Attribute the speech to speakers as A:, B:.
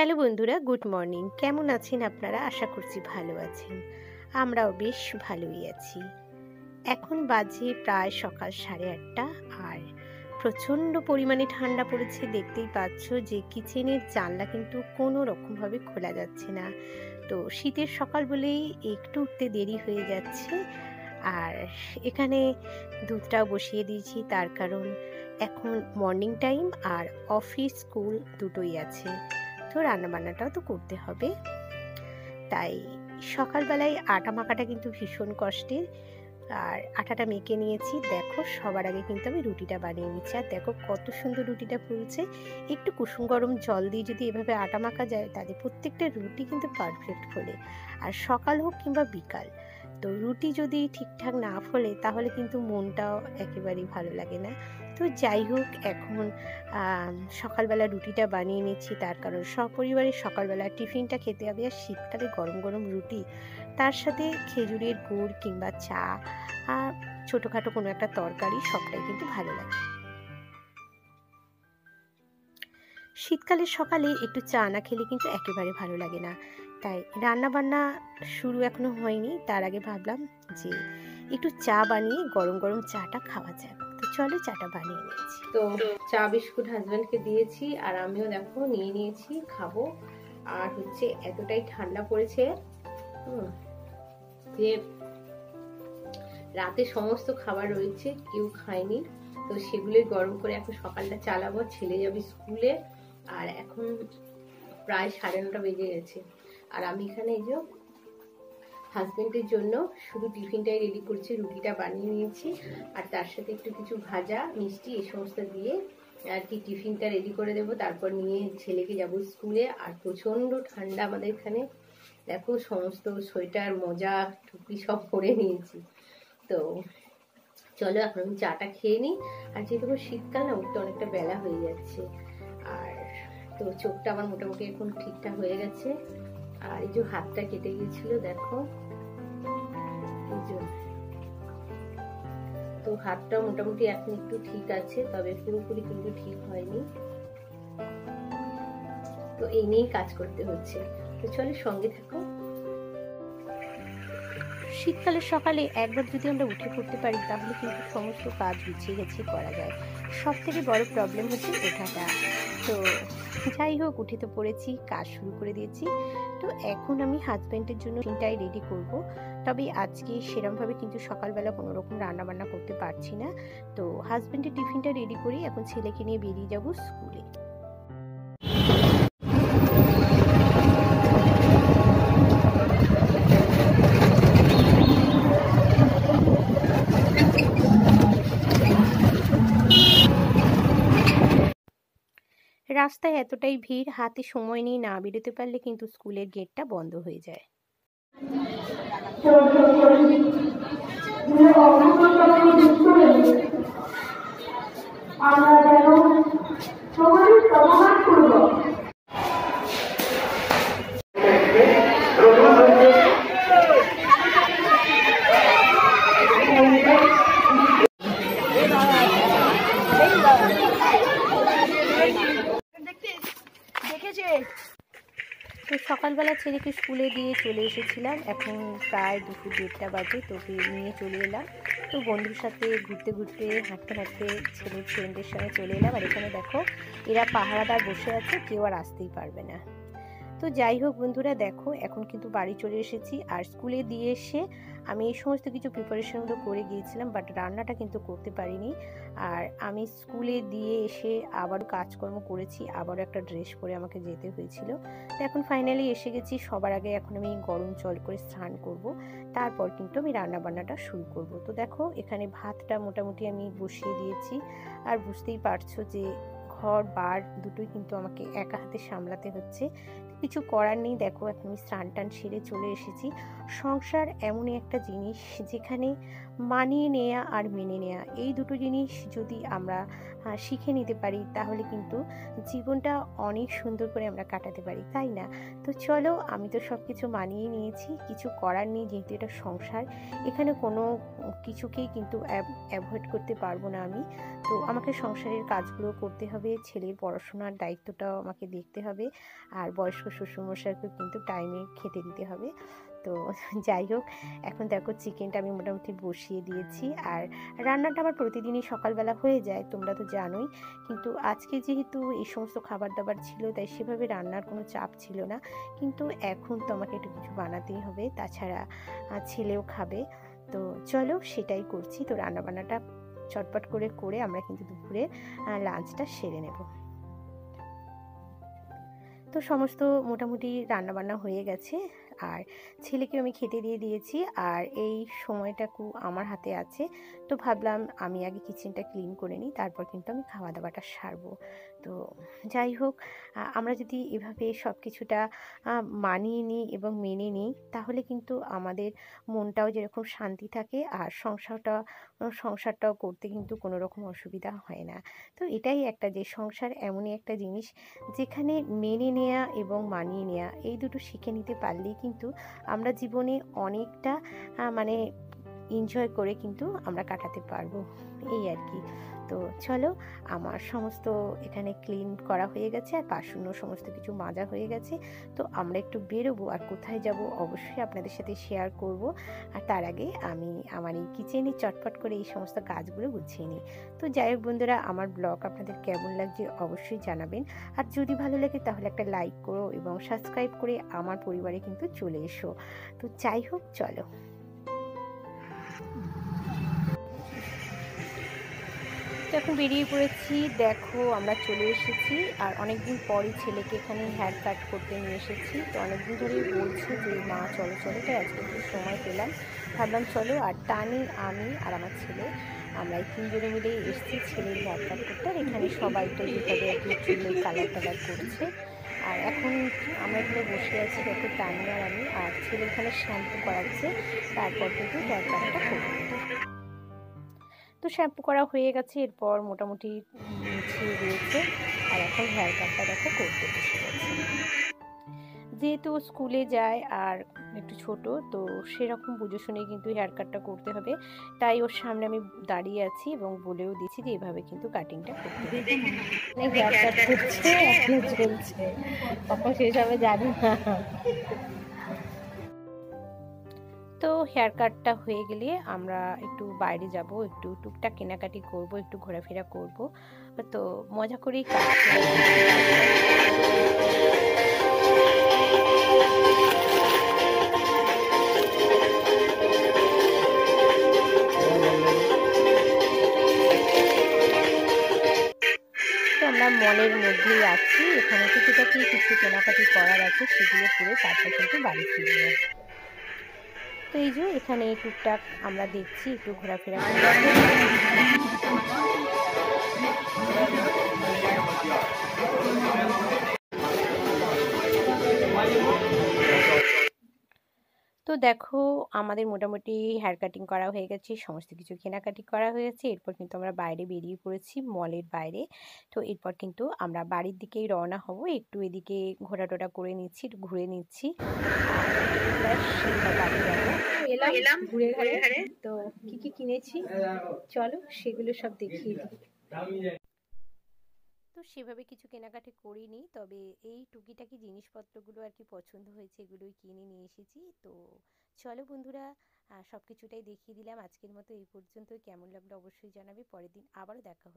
A: Hello বন্ধুরা, good morning. কেমন আছেন আপনারা? আশা করছি ভালো আছেন। আমরাও বেশ ভালোই আছি। এখন বাজে প্রায় সকাল 8:30 আর প্রচণ্ড পরিমাণে ঠান্ডা পড়েছে। দেখতেই পাচ্ছ যে কিচেনের জানলা কিন্তু কোনো রকমভাবে খোলা যাচ্ছে না। তো শীতের সকাল বলেই একটু উঠতে দেরি হয়ে যাচ্ছে। আর এখানে দুধটাও বসিয়ে দিয়েছি, তার কারণ এখন মর্নিং টাইম আর অফিস স্কুল দুটোই আছে, তো রান্নাবান্নাটাও তো করতে হবে। তাই সকালবেলায় আটা মাখাটা কিন্তু ভীষণ কষ্টের। আর আটাটা মেখে নিয়েছি। দেখো, সবার আগে কিন্তু আমি রুটিটা বানিয়ে নিচ্ছি। আর দেখো কত সুন্দর রুটিটা ফুলছে। একটু কুসুম গরম জল দিয়ে যদি এভাবে আটা মাখা যায়, তাহলে প্রত্যেকটা রুটি কিন্তু পারফেক্ট ফোলে। আর সকাল হোক কিংবা বিকাল, তো রুটি যদি ঠিকঠাক না ফোলে তাহলে কিন্তু মনটাও একেবারেই ভালো লাগে না। তো যাই হোক, এখন সকালবেলা রুটিটা বানিয়ে নিচ্ছি, তার কারণ সপরিবারে সকালবেলা টিফিনটা খেতে হবে। আর শীতকালে গরম গরম রুটি, তার সাথে খেজুরের গুড় কিংবা চা আর ছোটোখাটো কোনো একটা তরকারি, সবটাই কিন্তু ভালো লাগে। শীতকালের সকালে একটু চা না খেলে কিন্তু একেবারে ভালো লাগে না। তাই রান্না বান্না শুরু এখনো হয়নি, তার আগে ভাবলাম যে একটু চা বানিয়ে গরম গরম চাটা খাওয়া যাক। তো চলো, চাটা বানিয়ে নিয়েছি। তো চা বিস্কুট হাজব্যান্ডকে দিয়েছি, আর আমিও দেখো নিয়ে নিয়েছি, খাবো। আর হচ্ছে এতটাই ঠান্ডা পড়েছে যে রাতে সমস্ত খাবার রয়েছে, কেউ খায়নি, তো সেগুলোই গরম করে এখন সকালটা চালাবো। ছেলে যাবে স্কুলে, আর এখন প্রায় 9:30 বেজে গেছে। আর আমি এখানে এই যে হাজবেন্ডের জন্য শুধু টিফিনটাই রেডি করছি। রুটিটা বানিয়ে নিয়েছি, আর তার সাথে একটু কিছু ভাজা মিষ্টি এই সমস্ত দিয়ে আর কি টিফিনটা রেডি করে দেবো। তারপর নিয়ে ছেলেকে যাব স্কুলে। আর প্রচন্ড ঠান্ডা আমাদের এখানে, দেখো সমস্ত সোয়েটার মোজা টুপি সব পরে নিয়েছি। তো চলো, এখন আমি চাটা খেয়ে নিই। আর যেহেতু শীতকাল না, উঠতে অনেকটা বেলা হয়ে যাচ্ছে। আর তো চোখটা আমার মোটামুটি এখন ঠিকঠাক হয়ে গেছে। আর এই যে হাতটা কেটে গিয়েছিল, দেখো এই যে, তো হাতটা মোটামুটি এখন একটু ঠিক আছে, তবে পুরোপুরি কিন্তু ঠিক হয়নি। তো এই নিয়েই কাজ করতে হচ্ছে। তো চলো, সঙ্গে থাকো। শীতকালের সকালে একবার যদি আমরা উঠে পড়তে পারি, তাহলে কিন্তু সমস্ত কাজ গুছিয়ে গেছে করা যায়। সব থেকে বড় প্রবলেম হচ্ছে ওঠাটা। তো যাই হোক, উঠে তো পড়েছি, কাজ শুরু করে দিয়েছি। তো এখন আমি হাজব্যান্ডের জন্য টিফিনটাই রেডি করব। তবে আজকে সেরমভাবে কিন্তু সকালবেলা কোনো রকম রান্নাবান্না করতে পারছি না। তো হাজব্যান্ডের টিফিনটা রেডি করি, এখন ছেলেকে নিয়ে বেরিয়ে যাব স্কুলে। রাস্তায় এতটাই ভিড়, হাতে সময় নিয়ে না বেরোতে পারলে কিন্তু স্কুলের গেটটা বন্ধ হয়ে যায়। তো সকালবেলা ছেলেকে স্কুলে দিয়ে চলে এসেছিলাম। এখন প্রায় দুপুর 1:30 বাজে, তোকে নিয়ে চলে এলাম। তো বন্ধুর সাথে ঘুরতে ঘুরতে হাঁটতে হাঁটতে ছেলের ফ্রেন্ডের সঙ্গে চলে এলাম। আর এখানে দেখো, এরা পাহারাদার বসে আছে, কেউ আর আসতেই পারবে না। তো যাই হোক বন্ধুরা, দেখো এখন কিন্তু বাড়ি চলে এসেছি। আর স্কুলে দিয়ে এসে আমি এই সমস্ত কিছু প্রিপারেশনগুলো করে গিয়েছিলাম, বাট রান্নাটা কিন্তু করতে পারিনি। আর আমি স্কুলে দিয়ে এসে আবারও কাজকর্ম করেছি, আবারও একটা ড্রেস পরে আমাকে যেতে হয়েছিল। তো এখন ফাইনালি এসে গেছি। সবার আগে এখন আমি গরম জল করে স্নান করব, তারপর কিন্তু আমি রান্নাবান্নাটা শুরু করব। তো দেখো, এখানে ভাতটা মোটামুটি আমি বসিয়ে দিয়েছি। আর বুঝতেই পারছো যে ঘর বার দুটোই কিন্তু আমাকে একা হাতে সামলাতে হচ্ছে। কিছু করার নেই। দেখো এখন আমি স্নান টান সেরে চলে এসেছি। সংসার এমনই একটা জিনিস যেখানে মানিয়ে নেওয়া আর মেনে নেওয়া, এই দুটো জিনিস যদি আমরা শিখে নিতে পারি তাহলে কিন্তু জীবনটা অনেক সুন্দর করে আমরা কাটাতে পারি, তাই না? তো চলো, আমি তো সব কিছু মানিয়ে নিয়েছি, কিছু করার নেই, যেহেতু এটা সংসার, এখানে কোনো কিছুকেই কিন্তু অ্যাভয়েড করতে পারবো না আমি। তো আমাকে সংসারের কাজগুলো করতে হবে, ছেলের পড়াশোনার দায়িত্বটাও আমাকে দেখতে হবে, আর বয়স্ক শ্বশুরমশাইকেও কিন্তু টাইমে খেতে দিতে হবে। তো যাই হোক, এখন দেখো চিকেনটা আমি মোটামুটি বসিয়ে দিয়েছি। আর রান্নাটা আমার প্রতিদিনই সকালবেলা হয়ে যায়, তোমরা তো জানোই, কিন্তু আজকে যেহেতু এই সমস্ত খাবার দাবার ছিল তাই সেভাবে রান্নার কোনো চাপ ছিল না। কিন্তু এখন তো আমাকে একটু কিছু বানাতেই হবে, তাছাড়া ছেলেও খাবে। তো চলো সেটাই করছি। তো রান্নাবান্নাটা চটপট করে করে আমরা কিন্তু দুপুরে লাঞ্চটা সেরে নেব। তো সমস্ত মোটামুটি রান্নাবান্না হয়ে গেছে, আর ছেলেকে আমি খেতে দিয়ে দিয়েছি। আর এই সময়টাকু আমার হাতে আছে, তো ভাবলাম আমি আগে কিচেনটা ক্লিন করে নিই, তারপর কিন্তু আমি খাওয়া দাওয়াটা সারবো। তো যাই হোক, আমরা যদি এভাবে সব কিছুটা মানিয়ে নিই এবং মেনে নিই তাহলে কিন্তু আমাদের মনটাও যেরকম শান্তি থাকে, আর সংসারটাও করতে কিন্তু কোনো রকম অসুবিধা হয় না। তো এটাই একটা, যে সংসার এমনই একটা জিনিস যেখানে মেনে নেয়া এবং মানিয়ে নেয়া এই দুটো শিখে নিতে পারলেই কিন্তু আমরা জীবনে অনেকটা মানে এনজয় করে কিন্তু আমরা কাটাতে পারবো, এই আর কি। তো চলো, আমার সমস্ত এখানে ক্লিন করা হয়ে গেছে, আর বাসনও সমস্ত কিছু মাজা হয়ে গেছে। তো আমরা একটু বেরোবো, আর কোথায় যাব অবশ্যই আপনাদের সাথে শেয়ার করব। আর তার আগে আমি আমার এই কিচেনে চটপট করে এই সমস্ত কাজগুলো গুছিয়ে নিই। তো যাই হোক বন্ধুরা, আমার ব্লগ আপনাদের কেমন লাগছে অবশ্যই জানাবেন। আর যদি ভালো লাগে তাহলে একটা লাইক করো এবং সাবস্ক্রাইব করে আমার পরিবারে কিন্তু চলে এসো। তো যাই হোক, চলো। তো এখন বেরিয়ে পড়েছি, দেখো আমরা চলে এসেছি। আর অনেকদিন পরই ছেলেকে এখানে হেয়ার কাট করতে নিয়ে এসেছি। তো অনেকদিন ধরেই বলছে যে মা চলো চলো, তাই আজকে একটু সময় পেলাম, ভাবলাম চলো। আর টানি, আমি আর আমার ছেলে, আমরা এই তিনজনে মিলে এসেছি ছেলের হেয়ার কাট করতে। আর এখানে সবাই তো যেভাবে আর কি চুলের কালার টালার করছে। আর এখন আমরা এখানে বসে আছি, দেখো টানি আর আমি, আর ছেলে এখানে শ্যাম্পু করাচ্ছে, তারপর কিন্তু হেয়ার কাটটা করবো। তো শ্যাম্পু করা হয়ে গেছে, এরপর মোটামুটি মুছিয়ে দিয়েছে। আর এখন হেয়ার কাটটা দেখো করতে বসে গেছে। যেহেতু স্কুলে যায় আর একটু ছোট, তো সেরকম বুঝে শুনে কিন্তু হেয়ার কাটটা করতে হবে। তাই ওর সামনে আমি দাঁড়িয়ে আছি এবং বলেও দিচ্ছি যে এভাবে কিন্তু কাটিংটা করতে হবে। হেয়ার কাট করছে, এখনো চলছে, কখন শেষ হবে জানি না। তো হেয়ার কাটটা হয়ে গেলে আমরা একটু বাইরে যাব, একটু টুকটাক কেনাকাটি করব, একটু ঘোরাফেরা করব। তো মজা করেই কাটছি। তো আমরা মলের মধ্যেই আছি, এখানে টুকিটাকি কিছু কেনাকাটি করার আছে, সেগুলো করে তারপর কিন্তু বাড়ি ফিরব। তো এই যে এখানে টুকটাক আমরা দেখছি, একটু ঘোরাফেরা করছি। তো দেখো, আমাদের মোটামুটি হেয়ার কাটিং করা হয়ে গেছে, সমস্ত কিছু কেনাকাটি করা হয়েছে। এরপর কিন্তু আমরা বাইরে বেরিয়ে পড়েছি, মলের বাইরে। তো এরপর কিন্তু আমরা বাড়ির দিকেই রওনা হব, একটু এদিকে ঘোরাটোরা করে নিচ্ছি, একটু ঘুরে নিচ্ছি। বাড়ি যাবো। এলাম ঘুরে ঘাড়ে। তো কি কি কিনেছি চলো সেগুলো সব দেখিয়ে দিই। তো সেভাবে কিছু কেনাকাটি করিনি, তবে এই টুকিটাকি জিনিসপত্রগুলো আর কি পছন্দ হয়েছে, এগুলোই কিনে নিয়ে এসেছি। তো চলো বন্ধুরা, সব কিছুটাই দেখিয়ে দিলাম। আজকের মতো এই পর্যন্ত, কেমন লাগলো অবশ্যই জানাবে। পরের দিন আবারও দেখা হবে।